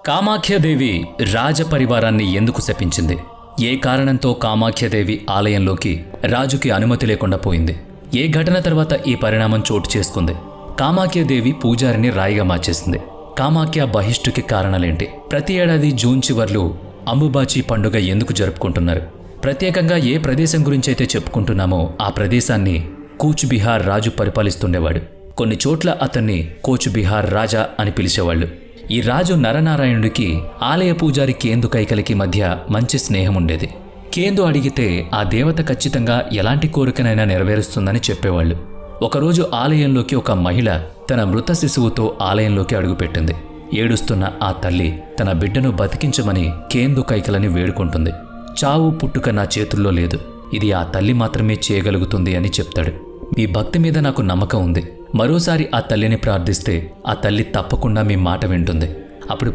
కామాఖ్యాదేవి రాజపరివారాన్ని ఎందుకు శపించింది? ఏ కారణంతో కామాఖ్యాదేవి ఆలయంలోకి రాజుకి అనుమతి లేకుండా పోయింది? ఏ ఘటన తర్వాత ఈ పరిణామం చోటు చేసుకుంది? కామాఖ్యాదేవి పూజారిని రాయిగా మార్చేసింది. కామాఖ్య బహిష్టుకి కారణాలేంటి? ప్రతి ఏడాది జూన్ చివర్లో అంబుబాచి పండుగ ఎందుకు జరుపుకుంటున్నారు? ప్రత్యేకంగా ఏ ప్రదేశం గురించి అయితే చెప్పుకుంటున్నామో ఆ ప్రదేశాన్ని కూచ్ బిహార్ రాజు పరిపాలిస్తుండేవాడు. కొన్ని చోట్ల అతన్ని కూచ్ బిహార్ రాజా అని పిలిచేవాళ్ళు. ఈ రాజు నరనారాయణుడికి ఆలయ పూజారి కేందు కైకలకి మధ్య మంచి స్నేహం ఉండేది. కేందు అడిగితే ఆ దేవత ఖచ్చితంగా ఎలాంటి కోరికనైనా నెరవేరుస్తుందని చెప్పేవాళ్ళు. ఒకరోజు ఆలయంలోకి ఒక మహిళ తన మృత శిశువుతో ఆలయంలోకి అడుగుపెట్టింది. ఏడుస్తున్న ఆ తల్లి తన బిడ్డను బతికించమని కేందు కైకలని వేడుకుంటుంది. చావు పుట్టుక నా చేతుల్లో లేదు, ఇది ఆ తల్లి మాత్రమే చేయగలుగుతుంది అని చెప్తాడు. మీ భక్తి మీద నాకు నమ్మకం ఉంది, మరోసారి ఆ తల్లిని ప్రార్థిస్తే ఆ తల్లి తప్పకుండా మీ మాట వింటుంది. అప్పుడు